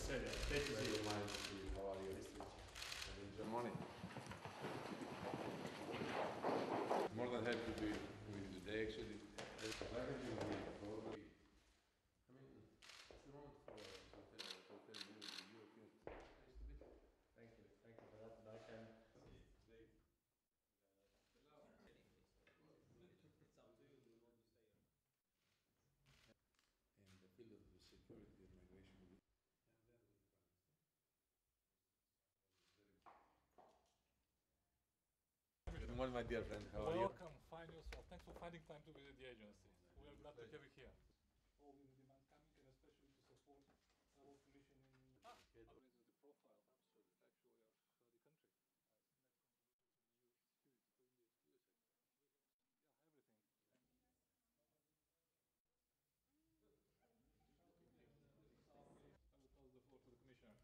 How are you? Good morning. More than happy to be with you today, actually. It's the moment for tell you the European place to be. Thank you for that. But I can. In the field of security and migration. Good morning, my dear friend. How are you? Welcome, fine yourself. Thanks for finding time to visit the agency. We are glad to have you here. All the demand coming, and especially to support our commission in the profile. Absolutely. Actually, our contribution to the security. I will pass the floor to the Commissioner.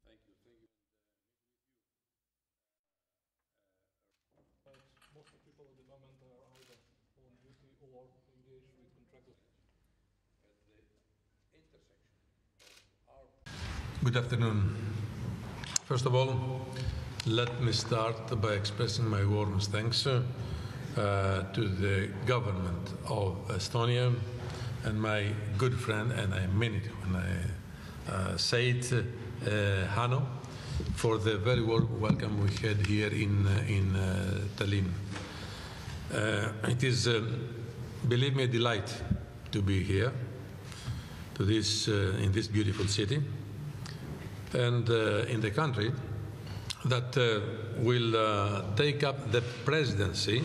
Thank you. Most of the people at the moment are either on duty or engaged with contractors. At the intersection of our... Good afternoon. First of all, let me start by expressing my warmest thanks to the government of Estonia and my good friend, and I mean it when I say it, Hanno, for the very warm welcome we had here in Tallinn. It is, believe me, a delight to be here, in this beautiful city, and in the country that will take up the presidency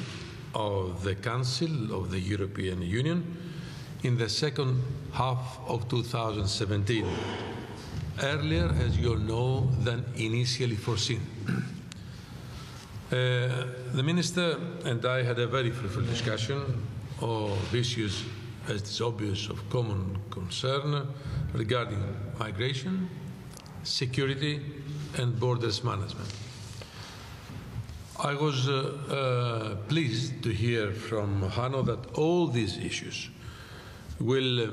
of the Council of the European Union in the second half of 2017. Earlier, as you all know, than initially foreseen. The Minister and I had a very fruitful discussion of issues, as it is obvious, of common concern regarding migration, security and borders management. I was pleased to hear from Hanno that all these issues will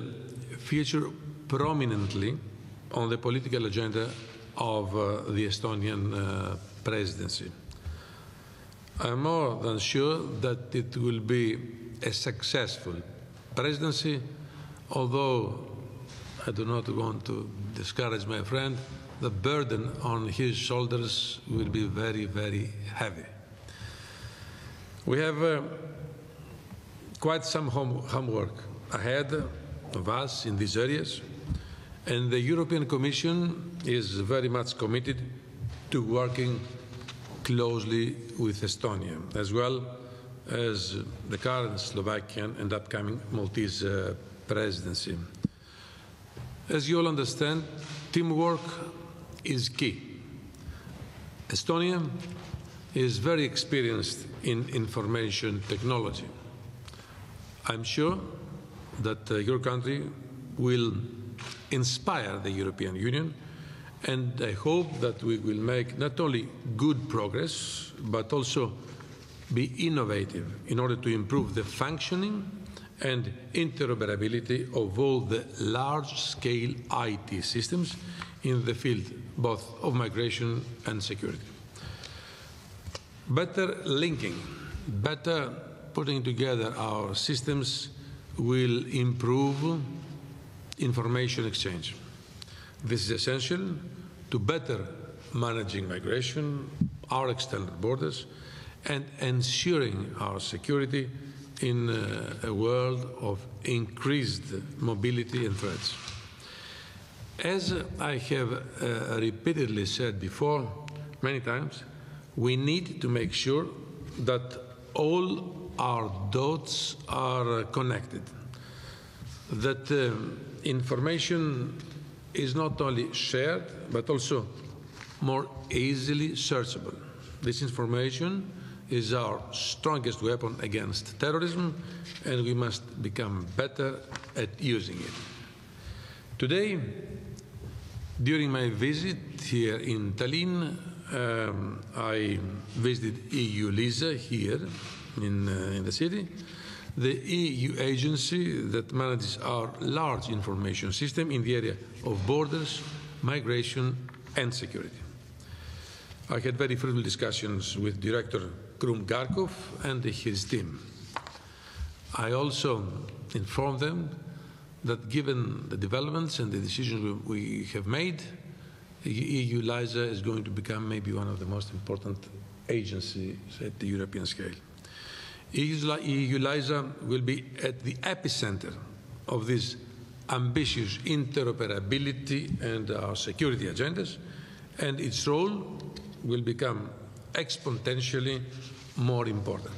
feature prominently on the political agenda of the Estonian presidency. I am more than sure that it will be a successful presidency, although I do not want to discourage my friend, the burden on his shoulders will be very, very heavy. We have quite some homework ahead of us in these areas, and the European Commission is very much committed to working closely with Estonia, as well as the current Slovakian and upcoming Maltese presidency. As you all understand, teamwork is key. Estonia is very experienced in information technology. I'm sure that your country will inspire the European Union, and I hope that we will make not only good progress, but also be innovative in order to improve the functioning and interoperability of all the large-scale IT systems in the field both of migration and security. Better linking, better putting together our systems will improve information exchange. This is essential to better managing migration, our external borders, and ensuring our security in a world of increased mobility and threats. As I have repeatedly said before, many times, we need to make sure that all our dots are connected, that information is not only shared, but also more easily searchable. This information is our strongest weapon against terrorism, and we must become better at using it. Today, during my visit here in Tallinn, I visited EU LISA here in the city, the EU agency that manages our large information system in the area of borders, migration and security. I had very fruitful discussions with Director Krum Garkov and his team. I also informed them that given the developments and the decisions we have made, EU LISA is going to become maybe one of the most important agencies at the European scale. EU LISA will be at the epicenter of this ambitious interoperability and our security agendas, and its role will become exponentially more important.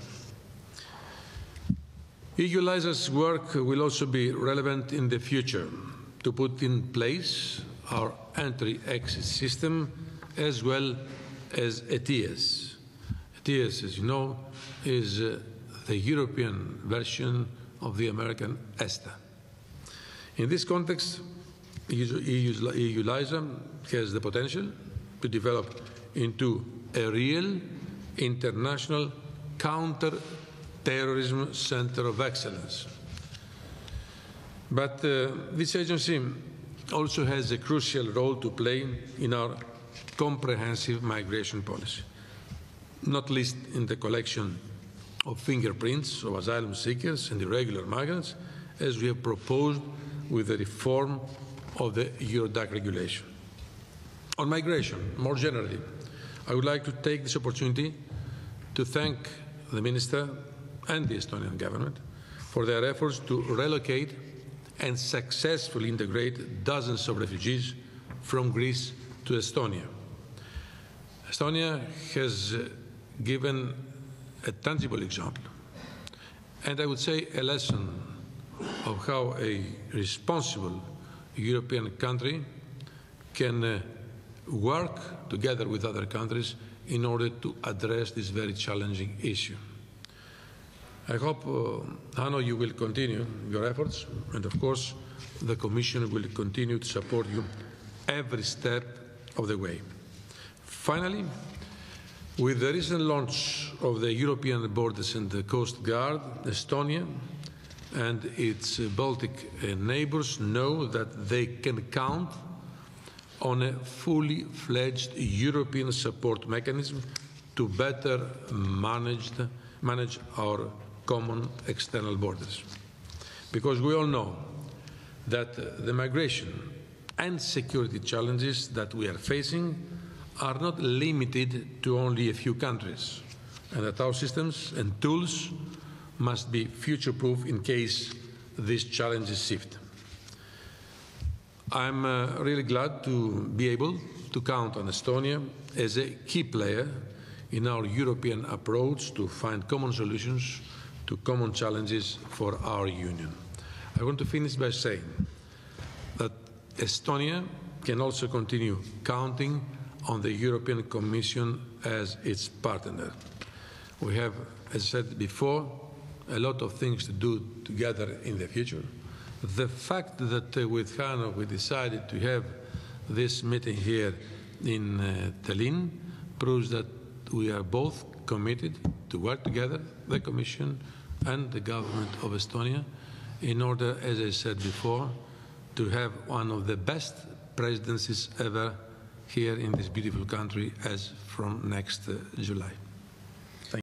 EU LISA's work will also be relevant in the future to put in place our entry-exit system as well as ETIAS. ETIAS, as you know, is the European version of the American ESTA. In this context, EU LISA has the potential to develop into a real international counter-terrorism center of excellence. But this agency also has a crucial role to play in our comprehensive migration policy, not least in the collection of fingerprints of asylum seekers and irregular migrants, as we have proposed with the reform of the Eurodac regulation. On migration, more generally, I would like to take this opportunity to thank the Minister and the Estonian government for their efforts to relocate and successfully integrate dozens of refugees from Greece to Estonia. Estonia has given a tangible example, and I would say a lesson of how a responsible European country can work together with other countries in order to address this very challenging issue. I hope, Hanno, you will continue your efforts, and of course, the Commission will continue to support you every step of the way. Finally, with the recent launch of the European Borders and the Coast Guard, Estonia and its Baltic neighbours know that they can count on a fully fledged European support mechanism to better manage our common external borders. Because we all know that the migration and security challenges that we are facing are not limited to only a few countries, and that our systems and tools must be future-proof in case these challenges shift. I'm really glad to be able to count on Estonia as a key player in our European approach to find common solutions to common challenges for our Union. I want to finish by saying that Estonia can also continue counting on the European Commission as its partner. We have, as I said before, a lot of things to do together in the future. The fact that with Hanno we decided to have this meeting here in Tallinn proves that we are both committed to work together, the Commission and the government of Estonia, in order, as I said before, to have one of the best presidencies ever here in this beautiful country as from next July.